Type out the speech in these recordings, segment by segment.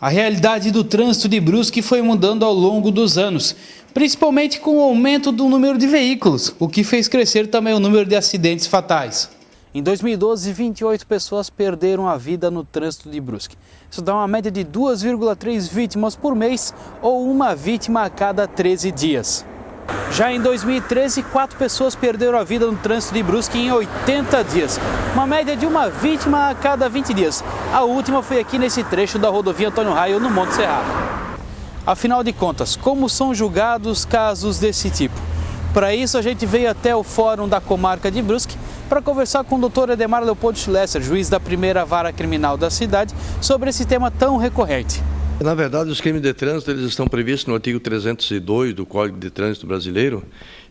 A realidade do trânsito de Brusque foi mudando ao longo dos anos, principalmente com o aumento do número de veículos, o que fez crescer também o número de acidentes fatais. Em 2012, 28 pessoas perderam a vida no trânsito de Brusque. Isso dá uma média de 2,3 vítimas por mês ou uma vítima a cada 13 dias. Já em 2013, 4 pessoas perderam a vida no trânsito de Brusque em 80 dias, uma média de uma vítima a cada 20 dias. A última foi aqui nesse trecho da rodovia Antônio Raio, no Monte Serrado. Afinal de contas, como são julgados casos desse tipo? Para isso, a gente veio até o Fórum da Comarca de Brusque para conversar com o Dr. Edemar Leopoldo Schlesser, juiz da primeira vara criminal da cidade, sobre esse tema tão recorrente. Na verdade, os crimes de trânsito eles estão previstos no artigo 302 do Código de Trânsito Brasileiro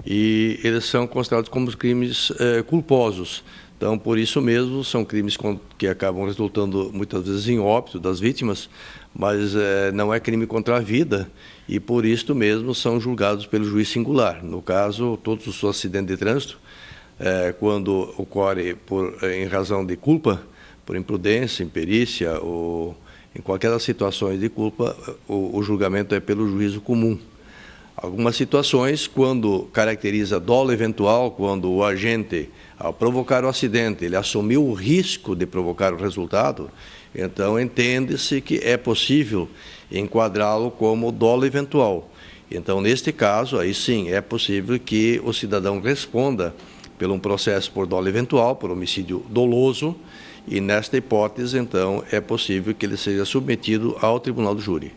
e eles são considerados como crimes culposos. Então, por isso mesmo, são crimes que acabam resultando muitas vezes em óbito das vítimas, mas não é crime contra a vida e por isso mesmo são julgados pelo juiz singular. No caso, todos os acidentes de trânsito, quando ocorre em razão de culpa, por imprudência, imperícia ou em qualquer das situações de culpa, o julgamento é pelo juízo comum. Algumas situações, quando caracteriza dolo eventual, quando o agente, ao provocar o acidente, ele assumiu o risco de provocar o resultado, então entende-se que é possível enquadrá-lo como dolo eventual. Então, neste caso, aí sim, é possível que o cidadão responda por um processo por dolo eventual, por homicídio doloso, e nesta hipótese, então, é possível que ele seja submetido ao tribunal do júri.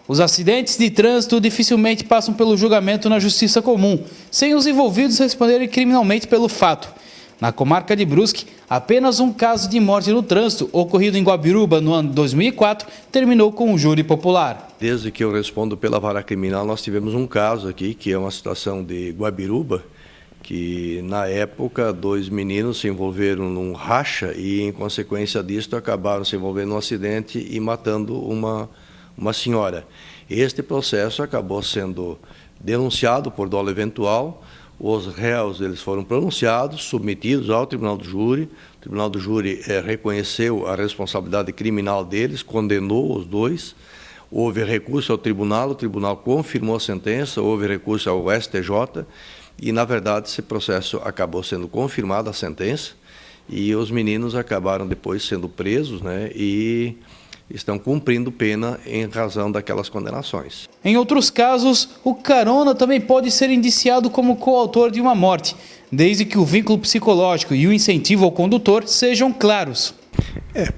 Os acidentes de trânsito dificilmente passam pelo julgamento na justiça comum, sem os envolvidos responderem criminalmente pelo fato. Na comarca de Brusque, apenas um caso de morte no trânsito, ocorrido em Guabiruba no ano 2004, terminou com um júri popular. Desde que eu respondo pela vara criminal, nós tivemos um caso aqui, que é uma situação de Guabiruba, que na época 2 meninos se envolveram num racha e em consequência disto acabaram se envolvendo num acidente e matando uma senhora. Este processo acabou sendo denunciado por dolo eventual, os réus eles foram pronunciados, submetidos ao tribunal do júri, o tribunal do júri reconheceu a responsabilidade criminal deles, condenou os 2, houve recurso ao tribunal, o tribunal confirmou a sentença, houve recurso ao STJ, e, na verdade, esse processo acabou sendo confirmada a sentença e os meninos acabaram depois sendo presos, né, e estão cumprindo pena em razão daquelas condenações. Em outros casos, o carona também pode ser indiciado como coautor de uma morte, desde que o vínculo psicológico e o incentivo ao condutor sejam claros.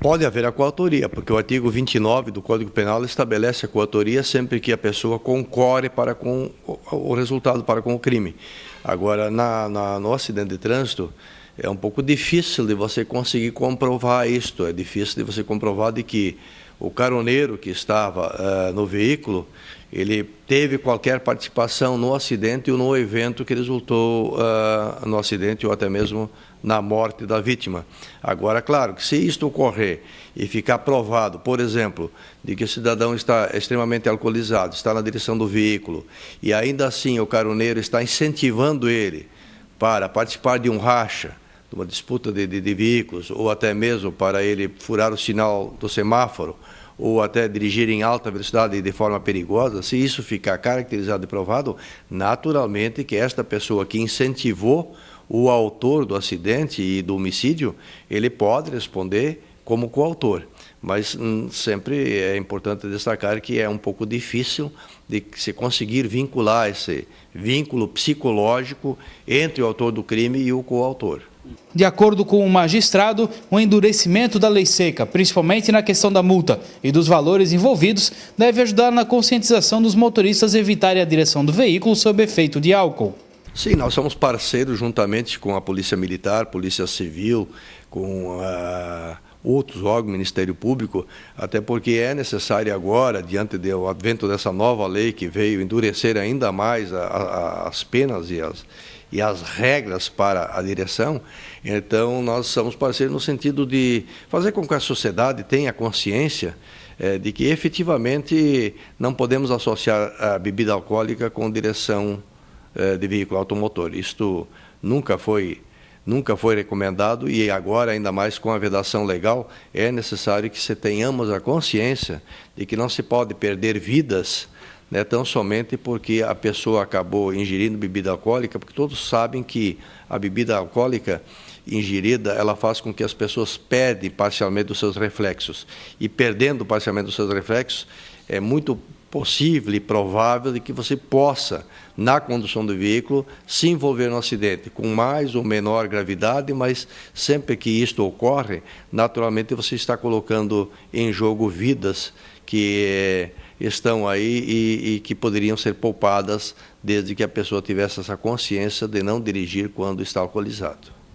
Pode haver a coautoria, porque o artigo 29 do Código Penal estabelece a coautoria sempre que a pessoa concorre para com o resultado, para com o crime. Agora, no acidente de trânsito, é um pouco difícil de você conseguir comprovar isto, é difícil de você comprovar de que o caroneiro que estava no veículo, ele teve qualquer participação no acidente ou no evento que resultou no acidente ou até mesmo na morte da vítima. Agora, claro, que se isto ocorrer e ficar provado, por exemplo, de que o cidadão está extremamente alcoolizado, está na direção do veículo, e ainda assim o caroneiro está incentivando ele para participar de um racha, de uma disputa de veículos, ou até mesmo para ele furar o sinal do semáforo, ou até dirigir em alta velocidade de forma perigosa, se isso ficar caracterizado e provado, naturalmente que esta pessoa que incentivou o autor do acidente e do homicídio, ele pode responder como coautor. Mas sempre é importante destacar que é um pouco difícil de se conseguir vincular esse vínculo psicológico entre o autor do crime e o coautor. De acordo com o magistrado, o endurecimento da lei seca, principalmente na questão da multa e dos valores envolvidos, deve ajudar na conscientização dos motoristas a evitarem a direção do veículo sob efeito de álcool. Sim, nós somos parceiros juntamente com a Polícia Militar, Polícia Civil, com outros órgãos, Ministério Público, até porque é necessário agora, diante do advento dessa nova lei que veio endurecer ainda mais as penas e as regras para a direção, então nós somos parceiros no sentido de fazer com que a sociedade tenha consciência de que efetivamente não podemos associar a bebida alcoólica com direção de veículo automotor. Isto nunca foi nunca foi recomendado e agora, ainda mais com a vedação legal, é necessário que se tenhamos a consciência de que não se pode perder vidas, né, tão somente porque a pessoa acabou ingerindo bebida alcoólica, porque todos sabem que a bebida alcoólica ingerida, ela faz com que as pessoas perdem parcialmente os seus reflexos. E perdendo parcialmente os seus reflexos, é muito possível e provável de que você possa, na condução do veículo, se envolver no acidente, com mais ou menor gravidade, mas sempre que isto ocorre, naturalmente você está colocando em jogo vidas que estão aí e que poderiam ser poupadas desde que a pessoa tivesse essa consciência de não dirigir quando está alcoolizado.